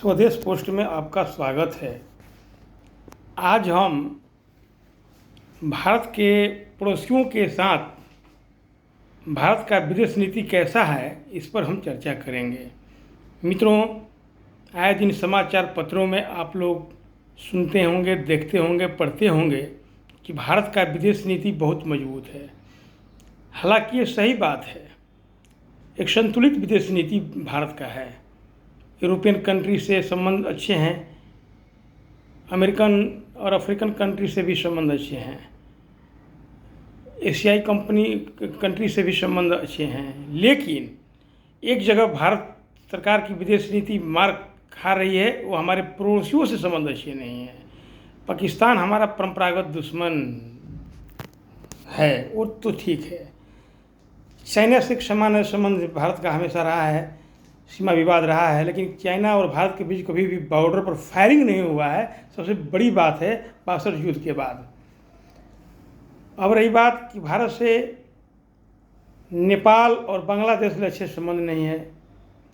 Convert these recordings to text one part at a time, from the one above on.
स्वदेश पोस्ट में आपका स्वागत है। आज हम भारत के पड़ोसियों के साथ भारत का विदेश नीति कैसा है, इस पर हम चर्चा करेंगे। मित्रों, आए दिन समाचार पत्रों में आप लोग सुनते होंगे, देखते होंगे, पढ़ते होंगे कि भारत का विदेश नीति बहुत मजबूत है। हालांकि ये सही बात है। एक संतुलित विदेश नीति भारत का है। यूरोपियन कंट्री से संबंध अच्छे हैं, अमेरिकन और अफ्रीकन कंट्री से भी संबंध अच्छे हैं, एशियाई कंट्री से भी संबंध अच्छे हैं। लेकिन एक जगह भारत सरकार की विदेश नीति मार खा रही है, वो हमारे पड़ोसियों से संबंध अच्छे नहीं हैं। पाकिस्तान हमारा परंपरागत दुश्मन है, वो तो ठीक है। चाइना से एक सामान्य संबंध भारत का हमेशा रहा है, सीमा विवाद रहा है, लेकिन चाइना और भारत के बीच कभी भी बॉर्डर पर फायरिंग नहीं हुआ है। सबसे बड़ी बात है 62 युद्ध के बाद। अब रही बात कि भारत से नेपाल और बांग्लादेश से अच्छे संबंध नहीं है।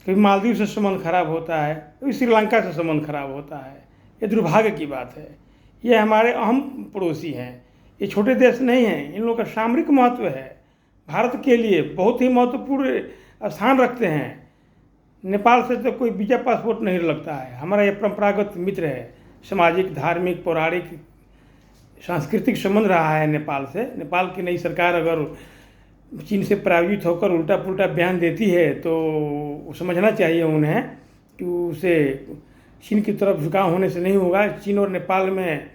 कभी मालदीव से संबंध खराब होता है, कभी श्रीलंका से संबंध खराब होता है। ये दुर्भाग्य की बात है। ये हमारे अहम पड़ोसी हैं, ये छोटे देश नहीं हैं। इन लोगों का सामरिक महत्व है, भारत के लिए बहुत ही महत्वपूर्ण स्थान रखते हैं। नेपाल से तो कोई वीज़ा पासपोर्ट नहीं लगता है। हमारा ये परंपरागत मित्र है। सामाजिक, धार्मिक, पौराणिक, सांस्कृतिक संबंध रहा है नेपाल से। नेपाल की नई सरकार अगर चीन से पराजित होकर उल्टा पुल्टा बयान देती है तो समझना चाहिए उन्हें कि उसे चीन की तरफ झुकाव होने से नहीं होगा। चीन और नेपाल में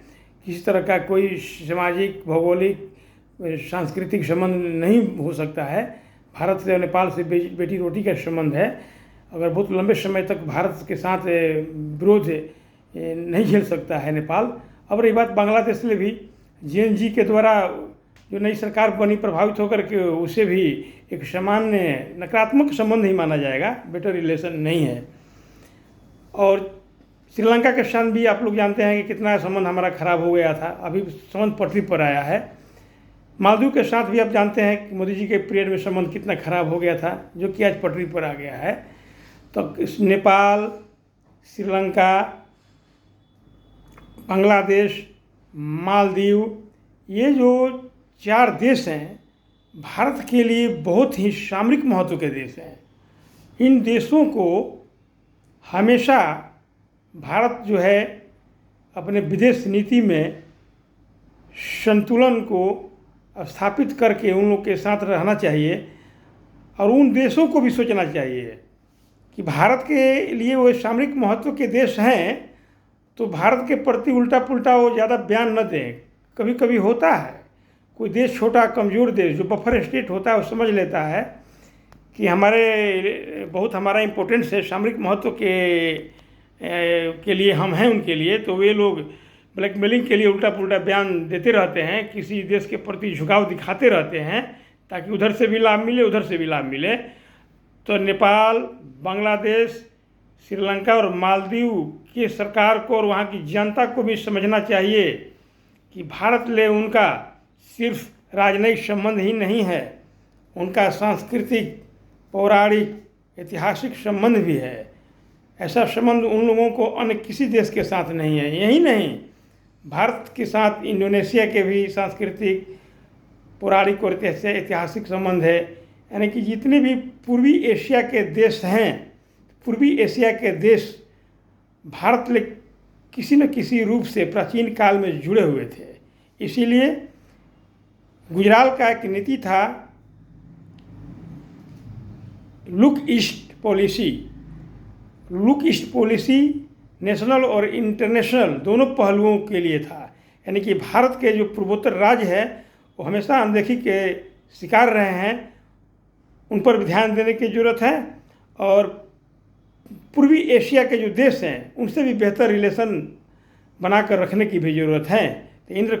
किसी तरह का कोई सामाजिक, भौगोलिक, सांस्कृतिक संबंध नहीं हो सकता है। भारत से और नेपाल से बेटी रोटी का संबंध है। अगर बहुत लंबे समय तक भारत के साथ विरोध नहीं झेल सकता है नेपाल। अब रही बात बांग्लादेश में भी जेएनजी के द्वारा जो नई सरकार बनी, प्रभावित होकर के उसे भी एक सामान्य नकारात्मक संबंध ही माना जाएगा, बेटर रिलेशन नहीं है। और श्रीलंका के साथ भी आप लोग जानते हैं कि कितना संबंध हमारा खराब हो गया था, अभी संबंध पटरी पर आया है। मालदीव के साथ भी आप जानते हैं कि मोदी जी के पीरियड में संबंध कितना खराब हो गया था, जो कि आज पटरी पर आ गया है। तो नेपाल, श्रीलंका, बांग्लादेश, मालदीव, ये जो 4 देश हैं भारत के लिए बहुत ही सामरिक महत्व के देश हैं। इन देशों को हमेशा भारत जो है अपने विदेश नीति में संतुलन को स्थापित करके उन लोग के साथ रहना चाहिए। और उन देशों को भी सोचना चाहिए कि भारत के लिए वो सामरिक महत्व के देश हैं, तो भारत के प्रति उल्टा पुल्टा वो ज़्यादा बयान न दें। कभी कभी होता है कोई देश, छोटा कमज़ोर देश जो बफर स्टेट होता है, वो समझ लेता है कि हमारा इम्पोर्टेंस है, सामरिक महत्व के लिए हम हैं उनके लिए, तो वे लोग ब्लैकमेलिंग के लिए उल्टा पुल्टा बयान देते रहते हैं, किसी देश के प्रति झुकाव दिखाते रहते हैं ताकि उधर से भी लाभ मिले, उधर से भी लाभ मिले। तो नेपाल, बांग्लादेश, श्रीलंका और मालदीव की सरकार को और वहाँ की जनता को भी समझना चाहिए कि भारत ले उनका सिर्फ राजनयिक संबंध ही नहीं है, उनका सांस्कृतिक, पौराणिक, ऐतिहासिक संबंध भी है। ऐसा संबंध उन लोगों को अन्य किसी देश के साथ नहीं है। यही नहीं, भारत के साथ इंडोनेशिया के भी सांस्कृतिक, पौराणिक और ऐतिहासिक संबंध है। यानी कि जितने भी पूर्वी एशिया के देश हैं, पूर्वी एशिया के देश भारत ले किसी न किसी रूप से प्राचीन काल में जुड़े हुए थे। इसीलिए गुजराल का एक नीति था, look east policy. Look east policy national और इंटरनेशनल दोनों पहलुओं के लिए था। यानी कि भारत के जो पूर्वोत्तर राज्य है वो हमेशा अनदेखी के शिकार रहे हैं, उन पर भी ध्यान देने की ज़रूरत है। और पूर्वी एशिया के जो देश हैं उनसे भी बेहतर रिलेशन बनाकर रखने की भी ज़रूरत है। तो इंद्र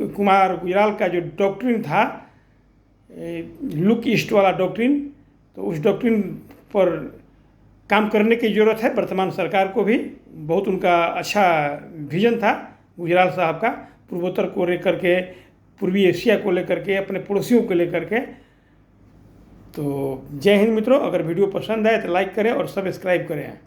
कुमार गुजराल का जो डॉक्ट्रिन था, लुक ईस्ट वाला डॉक्ट्रिन, तो उस डॉक्ट्रिन पर काम करने की ज़रूरत है। वर्तमान सरकार को भी बहुत उनका अच्छा विजन था गुजराल साहब का, पूर्वोत्तर को लेकर के, पूर्वी एशिया को लेकर के, अपने पड़ोसियों को लेकर के। तो जय हिंद मित्रों, अगर वीडियो पसंद आए तो लाइक करें और सब्सक्राइब करें।